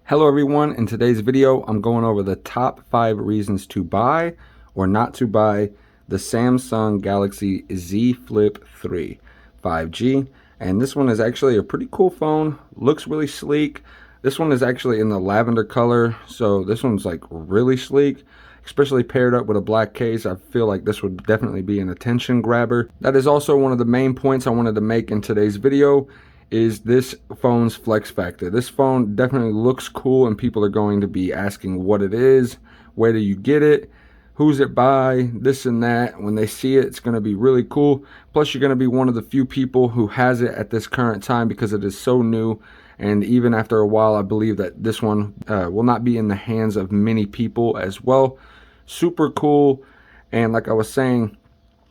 Hello everyone, in today's video I'm going over the top 5 reasons to buy or not to buy the Samsung Galaxy Z Flip 3 5G. And this one is actually a pretty cool phone, looks really sleek. This one is actually in the lavender color, so this one's like really sleek, especially paired up with a black case. I feel like this would definitely be an attention grabber. That is also one of the main points I wanted to make in today's video, is this phone's flex factor. This phone definitely looks cool and people are going to be asking what it is, where do you get it, who's it by, this and that. When they see it, it's going to be really cool. Plus you're going to be one of the few people who has it at this current time because it is so new. And even after a while, I believe that this one will not be in the hands of many people as well. Super cool. And like I was saying,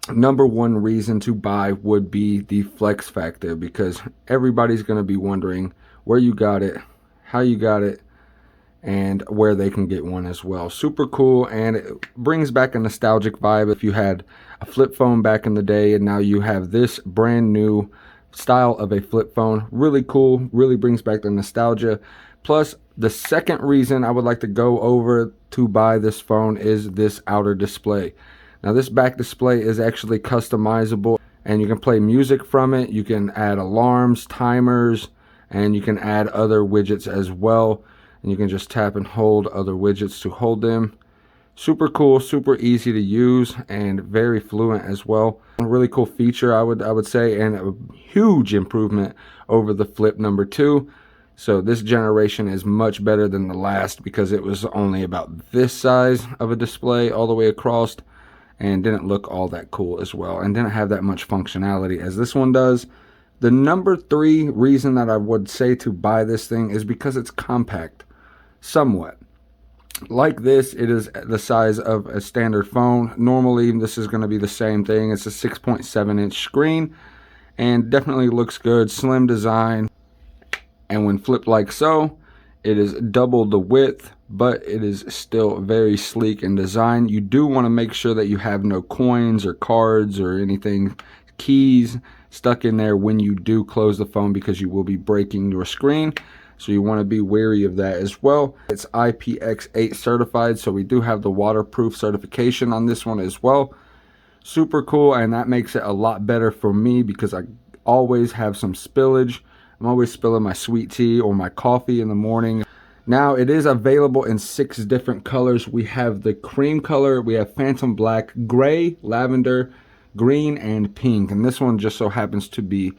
number one reason to buy would be the flex factor, because everybody's going to be wondering where you got it, how you got it, and where they can get one as well. Super cool, and it brings back a nostalgic vibe. If you had a flip phone back in the day and now you have this brand new style of a flip phone, really cool, really brings back the nostalgia. Plus, the second reason I would like to go over to buy this phone is this outer display. Now this back display is actually customizable and you can play music from it. You can add alarms, timers, and you can add other widgets as well. And you can just tap and hold other widgets to hold them. Super cool, super easy to use, and very fluent as well. A really cool feature, I would say, and a huge improvement over the Flip number 2. So this generation is much better than the last because it was only about this size of a display all the way across, and didn't look all that cool as well, and didn't have that much functionality as this one does. The number 3 reason that I would say to buy this thing is because it's compact, somewhat. Like this, it is the size of a standard phone. Normally this is going to be the same thing. It's a 6.7-inch screen and definitely looks good, slim design, and when flipped like so, it is double the width, but it is still very sleek in design. You do want to make sure that you have no coins or cards or anything, keys stuck in there when you do close the phone, because you will be breaking your screen. So you want to be wary of that as well. It's IPX8 certified, so we do have the waterproof certification on this one as well. Super cool, and that makes it a lot better for me because I always have some spillage. I'm always spilling my sweet tea or my coffee in the morning. Now it is available in 6 different colors. We have the cream color, we have phantom black, gray, lavender, green, and pink. And this one just so happens to be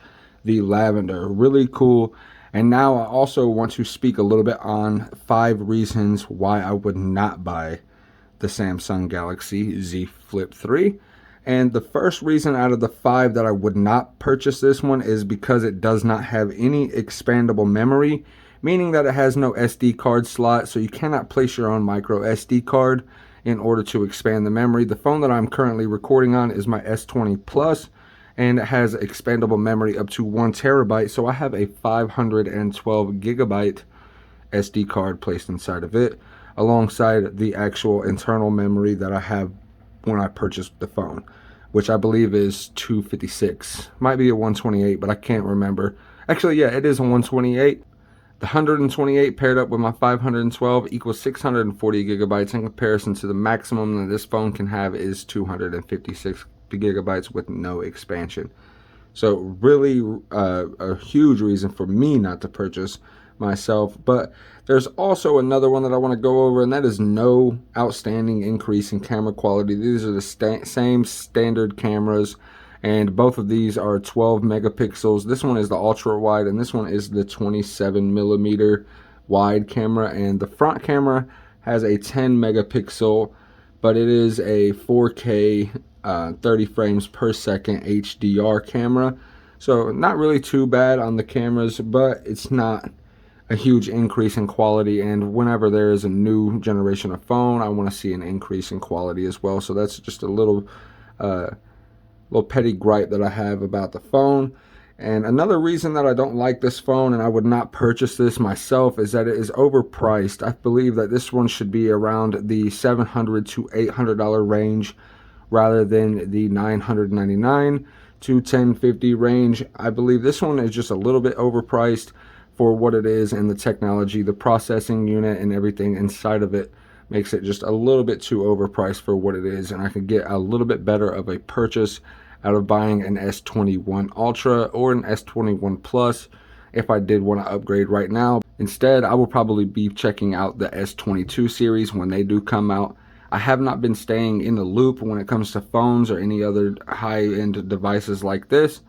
the lavender. Really cool. And now I also want to speak a little bit on 5 reasons why I would not buy the Samsung Galaxy Z Flip 3. And the first reason out of the 5 that I would not purchase this one is because it does not have any expandable memory, meaning that it has no SD card slot, so you cannot place your own micro SD card in order to expand the memory. The phone that I'm currently recording on is my S20 Plus, and it has expandable memory up to 1 terabyte, so I have a 512 gigabyte SD card placed inside of it, alongside the actual internal memory that I have when I purchased the phone, which I believe is 256. Might be a 128, but I can't remember. Actually, yeah, it is a 128. The 128 paired up with my 512 equals 640 gigabytes in comparison to the maximum that this phone can have is 256 gigabytes with no expansion. So really a huge reason for me not to purchase myself. But there's also another one that I want to go over, and that is no outstanding increase in camera quality. These are the same standard cameras, and both of these are 12 megapixels. This one is the ultra wide, and this one is the 27 millimeter wide camera. And the front camera has a 10 megapixel, but it is a 4K 30 frames per second HDR camera. So not really too bad on the cameras, but it's not a huge increase in quality. And whenever there is a new generation of phone, I want to see an increase in quality as well. So that's just a little petty gripe that I have about the phone. And another reason that I don't like this phone and I would not purchase this myself is that it is overpriced. I believe that this one should be around the $700 to $800 range rather than the $999 to $1,050 range. I believe this one is just a little bit overpriced for what it is, and the technology, the processing unit and everything inside of it makes it just a little bit too overpriced for what it is, and I could get a little bit better of a purchase out of buying an S21 Ultra or an S21 Plus if I did want to upgrade right now. Instead, I will probably be checking out the S22 series when they do come out. I have not been staying in the loop when it comes to phones or any other high-end devices like this.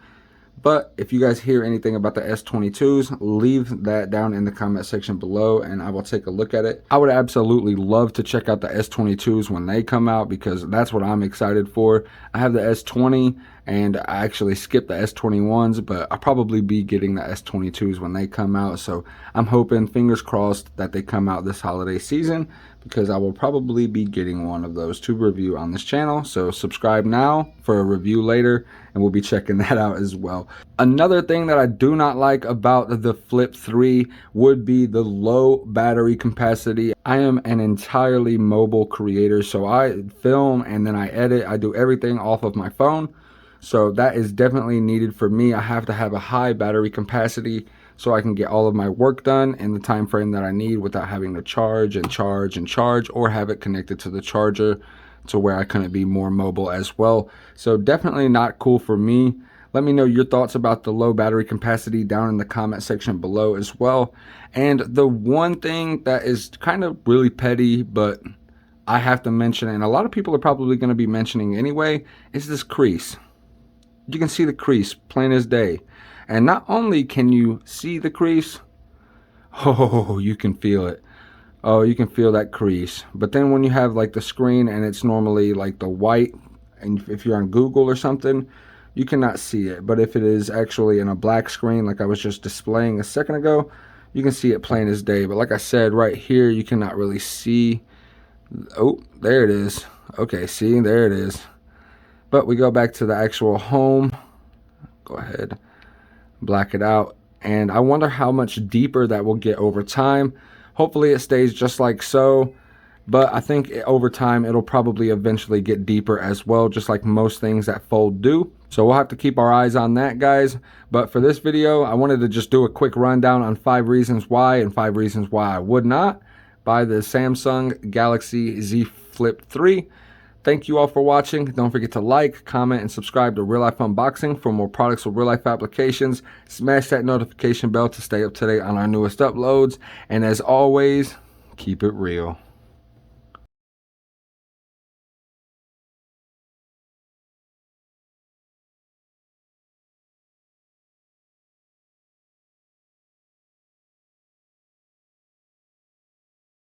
But if you guys hear anything about the S22s, leave that down in the comment section below and I will take a look at it. I would absolutely love to check out the S22s when they come out because that's what I'm excited for. I have the S20 and I actually skipped the S21s, but I'll probably be getting the S22s when they come out. So I'm hoping, fingers crossed, that they come out this holiday season because I will probably be getting one of those to review on this channel. So subscribe now for a review later and we'll be checking that out as well. Another thing that I do not like about the Flip 3 would be the low battery capacity. I am an entirely mobile creator, so I film and then I edit. I do everything off of my phone. So that is definitely needed for me. I have to have a high battery capacity so I can get all of my work done in the time frame that I need without having to charge and charge and charge, or have it connected to the charger to where I couldn't be more mobile as well. So definitely not cool for me. Let me know your thoughts about the low battery capacity down in the comment section below as well. And the one thing that is kind of really petty, but I have to mention, and a lot of people are probably going to be mentioning anyway, is this crease. You can see the crease plain as day. And not only can you see the crease, oh, you can feel it. Oh, you can feel that crease. But then when you have like the screen and it's normally like the white, and if you're on Google or something, you cannot see it. But if it is actually in a black screen like I was just displaying a second ago, you can see it plain as day. But like I said, right here, you cannot really see. Oh, there it is. Okay, see, there it is. But we go back to the actual home. Go ahead, black it out. And I wonder how much deeper that will get over time. Hopefully it stays just like so. But I think over time, it'll probably eventually get deeper as well, just like most things that fold do. So we'll have to keep our eyes on that, guys. But for this video, I wanted to just do a quick rundown on 5 reasons why and 5 reasons why I would not buy the Samsung Galaxy Z Flip 3. Thank you all for watching. Don't forget to like, comment, and subscribe to Real Life Unboxing for more products with real life applications. Smash that notification bell to stay up to date on our newest uploads. And as always, keep it real.